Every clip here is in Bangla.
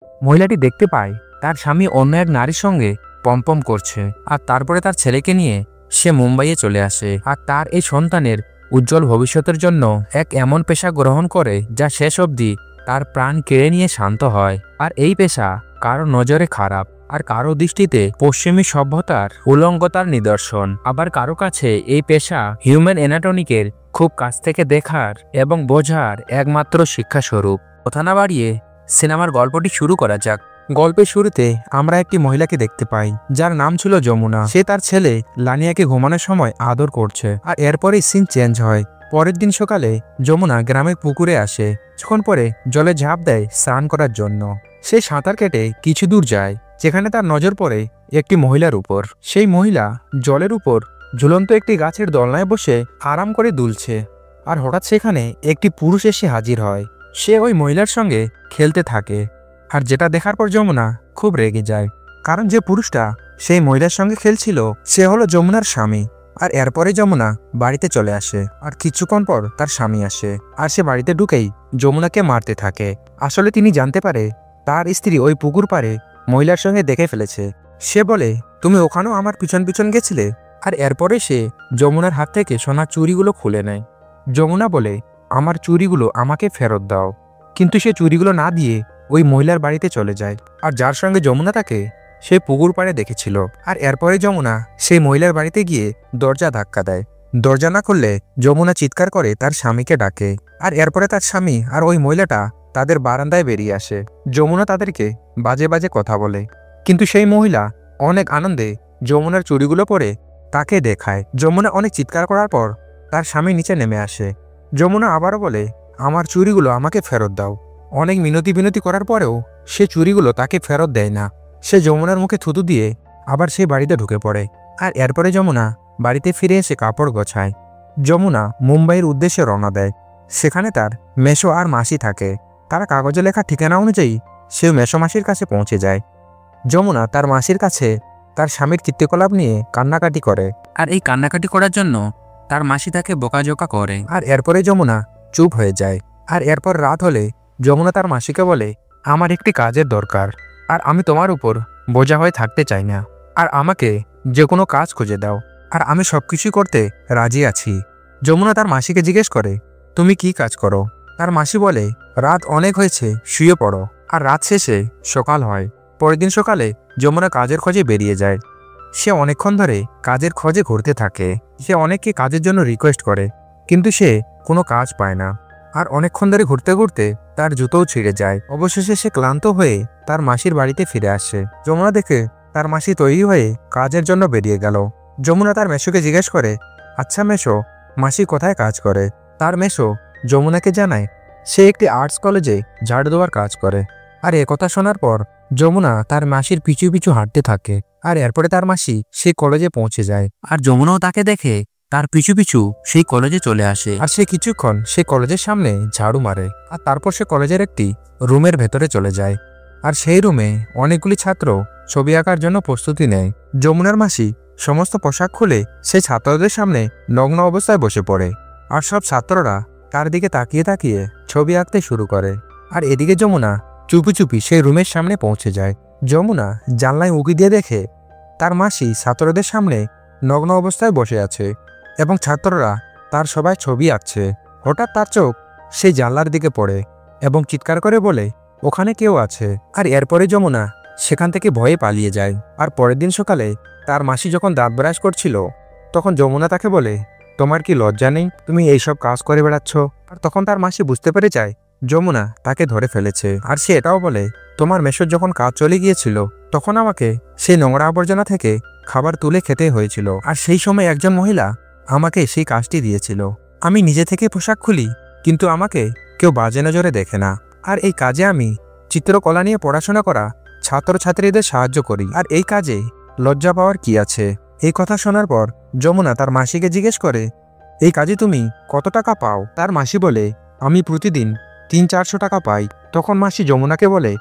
মহিলাটি দেখতে পায় তার স্বামী অন্য এক নারীর সঙ্গে পম্পম করছে, আর তারপরে তার ছেলেকে নিয়ে সে মুম্বাইয়ে চলে আসে আর তার এই সন্তানের উজ্জ্বল ভবিষ্যতের জন্য এক এমন পেশা গ্রহণ করে যা শেষ অবধি তার প্রাণ কেড়ে নিয়ে শান্ত হয়। আর এই পেশা কারো নজরে খারাপ, আর কারো দৃষ্টিতে পশ্চিমী সভ্যতার উলঙ্গতার নিদর্শন। আবার কারো কাছে এই পেশা হিউম্যান অ্যানাটমিকের খুব কাছ থেকে দেখার এবং বোঝার একমাত্র শিক্ষাস্বরূপ। কথা না বাড়িয়ে সিনেমার গল্পটি শুরু করা যাক। গল্পের শুরুতে আমরা একটি মহিলাকে দেখতে পাই যার নাম ছিল যমুনা। সে তার ছেলে লানিয়াকে ঘুমানোর সময় আদর করছে, আর এরপরেই সিন চেঞ্জ হয়। পরের দিন সকালে যমুনা গ্রামের পুকুরে আসে। কিছুক্ষণ পরে জলে ঝাঁপ দেয় স্নান করার জন্য। সে সাঁতার কেটে কিছু দূর যায়, যেখানে তার নজর পড়ে একটি মহিলার উপর। সেই মহিলা জলের উপর ঝুলন্ত একটি গাছের দোলনায় বসে আরাম করে দুলছে, আর হঠাৎ সেখানে একটি পুরুষ এসে হাজির হয়। সে ওই মহিলার সঙ্গে খেলতে থাকে, আর যেটা দেখার পর যমুনা খুব রেগে যায়, কারণ যে পুরুষটা সেই মহিলার সঙ্গে খেলছিল সে হলো যমুনার স্বামী। আর এরপরে যমুনা বাড়িতে চলে আসে, আর কিছুক্ষণ পর তার স্বামী আসে, আর সে বাড়িতে ঢুকেই যমুনাকে মারতে থাকে। আসলে তিনি জানতে পারে তার স্ত্রী ওই পুকুর পাড়ে মহিলার সঙ্গে দেখে ফেলেছে। সে বলে, তুমি ওখানেও আমার পিছন পিছন গেছিলে? আর এরপরে সে যমুনার হাত থেকে সোনার চুড়িগুলো খুলে নেয়। যমুনা বলে, আমার চুড়িগুলো আমাকে ফেরত দাও। কিন্তু সে চুড়িগুলো না দিয়ে ওই মহিলার বাড়িতে চলে যায়, আর যার সঙ্গে যমুনা তাকে সে পুকুর পাড়ে দেখেছিল। আর এরপরে যমুনা সেই মহিলার বাড়িতে গিয়ে দরজা ধাক্কা দেয়। দরজা না খুললে যমুনা চিৎকার করে তার স্বামীকে ডাকে, আর এরপরে তার স্বামী আর ওই মহিলাটা তাদের বারান্দায় বেরিয়ে আসে। যমুনা তাদেরকে বাজে বাজে কথা বলে, কিন্তু সেই মহিলা অনেক আনন্দে যমুনার চুড়িগুলো পরে তাকে দেখায়। যমুনা অনেক চিৎকার করার পর তার স্বামী নিচে নেমে আসে। যমুনা আবারও বলে, আমার চুড়িগুলো আমাকে ফেরত দাও। অনেক মিনতি বিনতি করার পরেও সে চুড়িগুলো তাকে ফেরত দেয় না। সে যমুনার মুখে থুতু দিয়ে আবার সেই বাড়িতে ঢুকে পড়ে, আর এরপরে যমুনা বাড়িতে ফিরে এসে কাপড় গোছায়। যমুনা মুম্বাইয়ের উদ্দেশ্যে রওনা দেয়। সেখানে তার মেসো আর মাসি থাকে। তারা কাগজে লেখা ঠিকানা অনুযায়ী সে মেসো মাসির কাছে পৌঁছে যায়। যমুনা তার মাসির কাছে তার স্বামীর কীর্তিকলাপ নিয়ে কান্নাকাটি করে, আর এই কান্নাকাটি করার জন্য তার মাসি তাকে বোকাজোকা করে। আর এরপরে যমুনা চুপ হয়ে যায়। আর এরপর রাত হলে যমুনা তার মাসিকে বলে, আমার একটি কাজের দরকার, আর আমি তোমার উপর বোঝা হয়ে থাকতে চাই না, আর আমাকে যে কোনো কাজ খুঁজে দাও, আর আমি সবকিছু করতে রাজি আছি। যমুনা তার মাসিকে জিজ্ঞেস করে, তুমি কি কাজ করো? তার মাসি বলে, রাত অনেক হয়েছে, শুয়ে পড়ো। আর রাত শেষে সকাল হয়। পরের দিন সকালে যমুনা কাজের খোঁজে বেরিয়ে যায়। সে অনেকক্ষণ ধরে কাজের খোঁজে ঘুরতে থাকে। সে অনেককে কাজের জন্য রিকোয়েস্ট করে, কিন্তু সে কোনো কাজ পায় না। আর অনেকক্ষণ ধরে ঘুরতে ঘুরতে তার জুতোও ছিঁড়ে যায়। অবশেষে সে ক্লান্ত হয়ে তার মাসির বাড়িতে ফিরে আসে। যমুনা দেখে তার মাসি তৈরি হয়ে কাজের জন্য বেরিয়ে গেল। যমুনা তার মেসোকে জিজ্ঞেস করে, আচ্ছা মেসো, মাসি কোথায় কাজ করে? তার মেসো যমুনাকে জানায় সে একটি আর্টস কলেজে ঝাড় দেওয়ার কাজ করে। আর একথা শোনার পর যমুনা তার মাসির পিছু পিছু হাঁটতে থাকে। আর এরপরে তার মাসি সেই কলেজে পৌঁছে যায়, আর যমুনাও তাকে দেখে তার পিছু পিছু সেই কলেজে চলে আসে। আর সে কিছুক্ষণ সেই কলেজের সামনে ঝাড়ু মারে, আর তারপর সে কলেজের একটি রুমের ভেতরে চলে যায়। আর সেই রুমে অনেকগুলি ছাত্র ছবি আঁকার জন্য প্রস্তুতি নেয়। যমুনার মাসি সমস্ত পোশাক খুলে সে ছাত্রদের সামনে নগ্ন অবস্থায় বসে পড়ে, আর সব ছাত্ররা তার দিকে তাকিয়ে তাকিয়ে ছবি আঁকতে শুরু করে। আর এদিকে যমুনা চুপি চুপি সেই রুমের সামনে পৌঁছে যায়। যমুনা জানলায় উঁকি দিয়ে দেখে তার মাসি ছাত্রদের সামনে নগ্ন অবস্থায় বসে আছে, এবং ছাত্ররা তার সবাই ছবি আঁকছে। হঠাৎ তার চোখ সেই জানলার দিকে পড়ে এবং চিৎকার করে বলে, ওখানে কেউ আছে। আর এরপরে যমুনা সেখান থেকে ভয়ে পালিয়ে যায়। আর পরের দিন সকালে তার মাসি যখন দাঁত ব্রাশ করছিল, তখন যমুনা তাকে বলে, তোমার কি লজ্জা নেই? তুমি এইসব কাজ করে বেড়াচ্ছ। আর তখন তার মাসি বুঝতে পেরে যায় যমুনা তাকে ধরে ফেলেছে। আর সে এটাও বলে, তোমার মেসোর যখন কাজ চলে গিয়েছিল তখন আমাকে সেই নোংরা আবর্জনা থেকে খাবার তুলে খেতে হয়েছিল, আর সেই সময় একজন মহিলা আমাকে সেই কাজটি দিয়েছিল। আমি নিজে থেকে পোশাক খুলি, কিন্তু আমাকে কেউ বাজে নজরে দেখে না। আর এই কাজে আমি চিত্রকলা নিয়ে পড়াশোনা করা ছাত্রছাত্রীদের সাহায্য করি, আর এই কাজে লজ্জা পাওয়ার কি আছে? এই কথা শোনার পর যমুনা তার মাসিকে জিজ্ঞেস করে, এই কাজে তুমি কত টাকা পাও? তার মাসি বলে, আমি প্রতিদিন 300-400 টাকা পাই। তখন মাসি যমুনাকে বলে,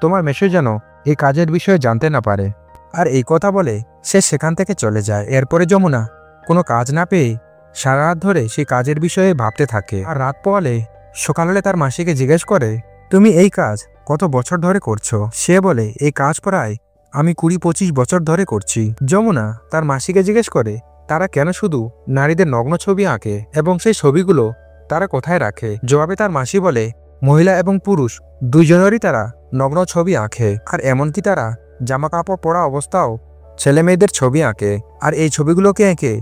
তোমার মেসো যেন এই কাজের বিষয়ে জানতে না পারে। আর এই কথা বলে সে সেখান থেকে চলে যায়। এরপরে যমুনা কোনো কাজ না পেয়ে সারা রাত ধরে সেই কাজের বিষয়ে ভাবতে থাকে। আর রাত পোয়ালে সকাল হলে তার মাসিকে জিজ্ঞেস করে, তুমি এই কাজ কত বছর ধরে করছো? সে বলে, এই কাজ প্রায় আমি 20-25 বছর ধরে করছি। যমুনা তার মাসিকে জিজ্ঞেস করে তারা কেন শুধু নারীদের নগ্ন ছবি আঁকে এবং সেই ছবিগুলো তারা কোথায় রাখে। জবাবে তার মাসি বলে, মহিলা এবং পুরুষ দুইজনেরই তারা নগ্ন ছবি আঁকে, আর এমনকি তারা জামা কাপড় পরা অবস্থাও ছেলে মেয়েদের ছবি আঁকে, আর এই ছবিগুলোকে এঁকে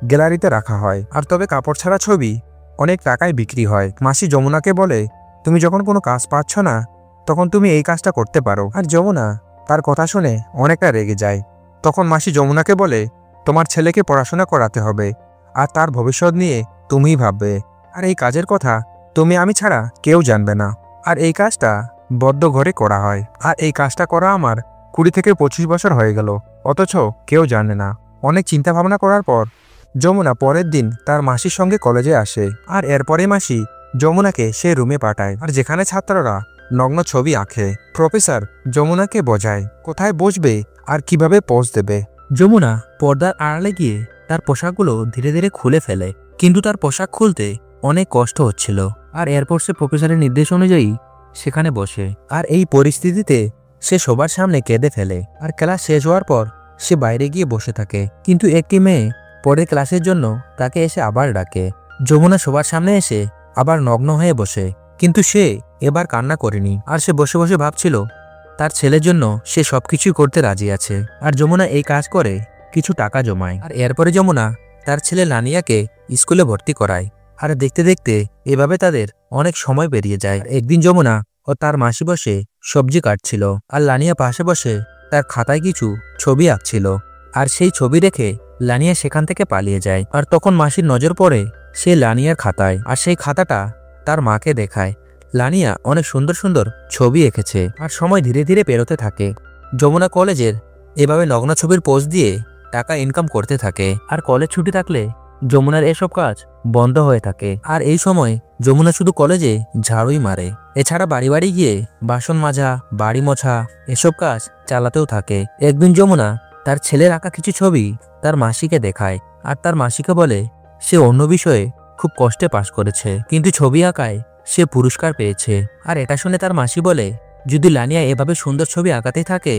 গ্যালারিতে রাখা হয়। আর তবে কাপড় ছাড়া ছবি অনেক টাকায় বিক্রি হয়। মাসি যমুনাকে বলে, তুমি যখন কোনো কাজ পাচ্ছ না তখন তুমি এই কাজটা করতে পারো। আর যমুনা তার কথা শুনে অনেকটা রেগে যায়। তখন মাসি যমুনাকে বলে, তোমার ছেলেকে পড়াশোনা করাতে হবে, আর তার ভবিষ্যৎ নিয়ে তুমিই ভাববে, আর এই কাজের কথা তুমি আমি ছাড়া কেউ জানবে না। আর এই কাজটা বদ্ধ ঘরে করা হয়, আর এই কাজটা করা আমার 20-25 বছর হয়ে গেল, অথচ কেউ জানে না। অনেক চিন্তা ভাবনা করার পর যমুনা পরের দিন তার মাসির সঙ্গে কলেজে আসে, আর এরপরে মাসি যমুনাকে সে রুমে পাঠায়, আর যেখানে ছাত্ররা নগ্ন ছবি আঁকে। প্রফেসর যমুনাকে বোঝায় কোথায় বসবে আর কিভাবে পোজ দেবে। যমুনা পর্দার আড়ালে গিয়ে তার পোশাকগুলো ধীরে ধীরে খুলে ফেলে, কিন্তু তার পোশাক খুলতে অনেক কষ্ট হচ্ছিল। আর এরপর সে প্রফেসরের নির্দেশ অনুযায়ী সেখানে বসে, আর এই পরিস্থিতিতে সে সবার সামনে কেঁদে ফেলে। আর ক্লাস শেষ হওয়ার পর সে বাইরে গিয়ে বসে থাকে, কিন্তু একটি মেয়ে পরের ক্লাসের জন্য তাকে এসে আবার ডাকে। যমুনা সবার সামনে এসে আবার নগ্ন হয়ে বসে, কিন্তু সে এবার কান্না করেনি। আর সে বসে বসে ভাবছিল তার ছেলের জন্য সে সবকিছুই করতে রাজি আছে। আর যমুনা এই কাজ করে কিছু টাকা জমায়, আর এরপরে যমুনা তার ছেলে লানিয়াকে স্কুলে ভর্তি করায়। আর দেখতে দেখতে এভাবে তাদের অনেক সময় বেরিয়ে যায়। একদিন যমুনা ও তার মাসি বসে সবজি কাটছিল, আর লানিয়া পাশে বসে তার খাতায় কিছু ছবি আঁকছিল। আর সেই ছবি দেখে লানিয়া সেখান থেকে পালিয়ে যায়। আর তখন মাসির নজর পড়ে সে লানিয়ার খাতায়, আর সেই খাতাটা তার মাকে দেখায়। লানিয়া অনেক সুন্দর সুন্দর ছবি এঁকেছে। আর সময় ধীরে ধীরে পেরোতে থাকে। যমুনা কলেজের এভাবে নগ্ন ছবির পোজ দিয়ে টাকা ইনকাম করতে থাকে। আর কলেজ ছুটি থাকলে যমুনার এসব কাজ বন্ধ হয়ে থাকে। আর এই সময় যমুনা শুধু কলেজে ঝাড়ুই মারে, এছাড়া বাড়ি বাড়ি গিয়ে বাসন মাজা, বাড়ি মোছা এসব কাজ চালাতেও থাকে। একদিন যমুনা তার ছেলের আঁকা কিছু ছবি তার মাসিকে দেখায়, আর তার মাসিকে বলে সে অন্য বিষয়ে খুব কষ্টে পাশ করেছে, কিন্তু ছবি আঁকায় সে পুরস্কার পেয়েছে। আর এটা শুনে তার মাসি বলে, যদি লানিয়া এভাবে সুন্দর ছবি আঁকাতেই থাকে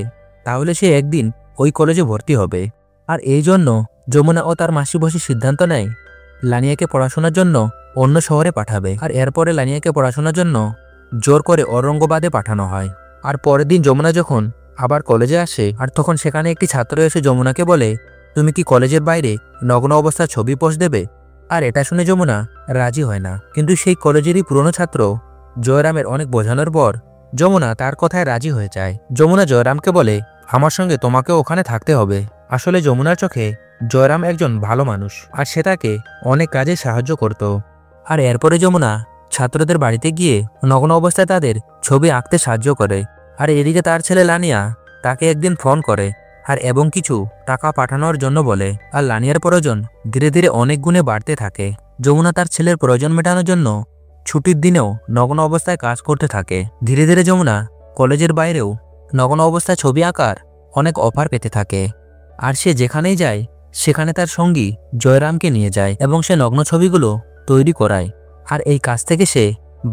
তাহলে সে একদিন ওই কলেজে ভর্তি হবে। আর এই জন্য যমুনা ও তার মাসি বসে সিদ্ধান্ত নেয় লানিয়াকে পড়াশোনার জন্য অন্য শহরে পাঠাবে। আর এরপরে লানিয়াকে পড়াশোনার জন্য জোর করে ঔরঙ্গাবাদে পাঠানো হয়। আর পরের দিন যমুনা যখন আবার কলেজে আসে, আর তখন সেখানে একটি ছাত্র এসে যমুনাকে বলে, তুমি কি কলেজের বাইরে নগ্ন অবস্থার ছবি পোস্ট দেবে? আর এটা শুনে যমুনা রাজি হয় না, কিন্তু সেই কলেজেরই পুরনো ছাত্র জয়রামের অনেক বোঝানোর পর যমুনা তার কথায় রাজি হয়ে যায়। যমুনা জয়রামকে বলে, আমার সঙ্গে তোমাকেও ওখানে থাকতে হবে। আসলে যমুনার চোখে জয়রাম একজন ভালো মানুষ, আর সে তাকে অনেক কাজে সাহায্য করত। আর এরপরে যমুনা ছাত্রদের বাড়িতে গিয়ে নগ্ন অবস্থায় তাদের ছবি আঁকতে সাহায্য করে। আর এদিকে তার ছেলে লানিয়া তাকে একদিন ফোন করে আর এবং কিছু টাকা পাঠানোর জন্য বলে। আর লানিয়ার প্রয়োজন ধীরে ধীরে অনেক গুণে বাড়তে থাকে। যমুনা তার ছেলের প্রয়োজন মেটানোর জন্য ছুটির দিনেও নগ্ন অবস্থায় কাজ করতে থাকে। ধীরে ধীরে যমুনা কলেজের বাইরেও নগ্ন অবস্থায় ছবি আঁকার অনেক অফার পেতে থাকে। আর সে যেখানেই যায় সেখানে তার সঙ্গী জয়রামকে নিয়ে যায় এবং সে নগ্ন ছবিগুলো তৈরি করায়। আর এই কাজ থেকে সে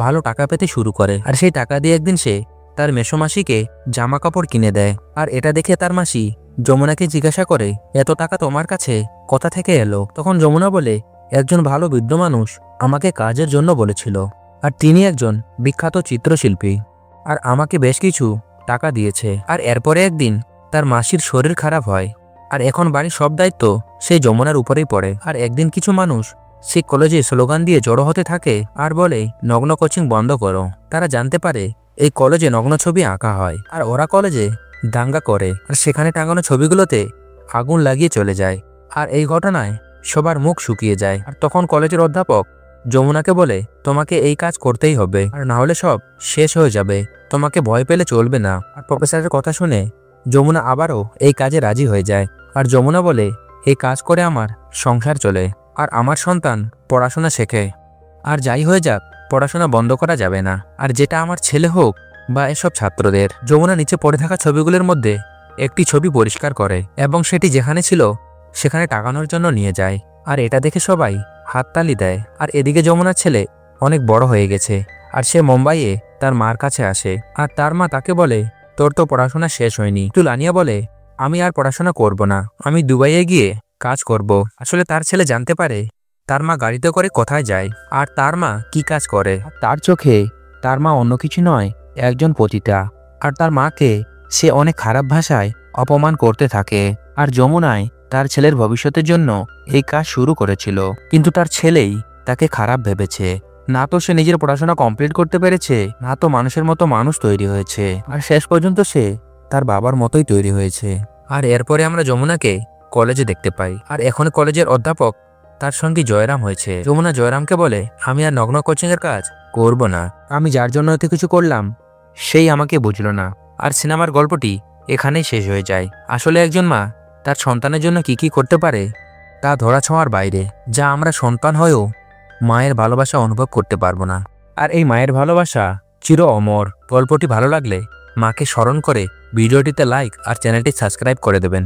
ভালো টাকা পেতে শুরু করে। আর সেই টাকা দিয়ে একদিন সে তার মেসোমাসিকে জামা কাপড় কিনে দেয়। আর এটা দেখে তার মাসি যমুনাকে জিজ্ঞাসা করে, এত টাকা তোমার কাছে কোথা থেকে এলো? তখন যমুনা বলে, একজন ভালো বৃদ্ধ মানুষ আমাকে কাজের জন্য বলেছিল, আর তিনি একজন বিখ্যাত চিত্রশিল্পী, আর আমাকে বেশ কিছু টাকা দিয়েছে। আর এরপরে একদিন তার মাসির শরীর খারাপ হয়, আর এখন বাড়ির সব দায়িত্ব সেই যমুনার উপরেই পড়ে। আর একদিন কিছু মানুষ সেই কলেজে স্লোগান দিয়ে জড়ো হতে থাকে আর বলে, নগ্ন কোচিং বন্ধ করো। তারা জানতে পারে এই কলেজে নগ্ন ছবি আঁকা হয়, আর ওরা কলেজে দাঙ্গা করে, আর সেখানে টাঙানো ছবিগুলোতে আগুন লাগিয়ে চলে যায়। আর এই ঘটনায় সবার মুখ শুকিয়ে যায়। আর তখন কলেজের অধ্যাপক যমুনাকে বলে, তোমাকে এই কাজ করতেই হবে, আর না হলে সব শেষ হয়ে যাবে, তোমাকে ভয় পেলে চলবে না। আর প্রফেসরের কথা শুনে যমুনা আবারও এই কাজে রাজি হয়ে যায়। আর যমুনা বলে, এই কাজ করে আমার সংসার চলে, আর আমার সন্তান পড়াশোনা শেখে, আর যাই হয়ে যাক পড়াশোনা বন্ধ করা যাবে না, আর যেটা আমার ছেলে হোক বা এসব ছাত্রদের। যমুনা নিচে পড়ে থাকা ছবিগুলোর মধ্যে একটি ছবি পরিষ্কার করে এবং সেটি যেখানে ছিল সেখানে টাঙানোর জন্য নিয়ে যায়। আর এটা দেখে সবাই হাততালি দেয়। আর এদিকে যমুনার ছেলে অনেক বড় হয়ে গেছে, আর সে মুম্বাইয়ে তার মার কাছে আসে। আর তার মা তাকে বলে, তোর তো পড়াশোনা শেষ হয়নি। তো লানিয়া বলে, আমি আর পড়াশোনা করব না, আমি দুবাইয়ে গিয়ে কাজ করব। আসলে তার ছেলে জানতে পারে তার মা গাড়িতে করে কোথায় যায় আর তার মা কি কাজ করে। তার চোখে তার মা অন্য কিছু নয়, একজন পতিতা। আর তার মাকে সে অনেক খারাপ ভাষায় অপমান করতে থাকে। আর যমুনায় তার ছেলের ভবিষ্যতের জন্য এই কাজ শুরু করেছিল, কিন্তু তার ছেলেই তাকে খারাপ ভেবেছে। না তো সে নিজের পড়াশোনা কমপ্লিট করতে পেরেছে, না তো মানুষের মতো মানুষ তৈরি হয়েছে। আর শেষ পর্যন্ত সে তার বাবার মতোই তৈরি হয়েছে। আর এরপরে আমরা যমুনাকে কলেজে দেখতে পাই। আর এখন কলেজের অধ্যাপক তার সঙ্গে জয়রাম হয়েছে। যমুনা জয়রামকে বলে, আমি আর নগ্ন কোচিং এর কাজ করব না, আমি যার জন্য এত কিছু করলাম সেই আমাকে বুঝলো না। আর সিনেমার গল্পটি এখানেই শেষ হয়ে যায়। আসলে একজন মা তার সন্তানের জন্য কি কি করতে পারে তা ধরা ছোঁয়ার বাইরে, যা আমরা সন্তান হয়েও মায়ের ভালোবাসা অনুভব করতে পারবো না। আর এই মায়ের ভালোবাসা চির অমর। গল্পটি ভালো লাগলে মাকে স্মরণ করে ভিডিওটিতে লাইক আর চ্যানেলটি সাবস্ক্রাইব করে দেবেন।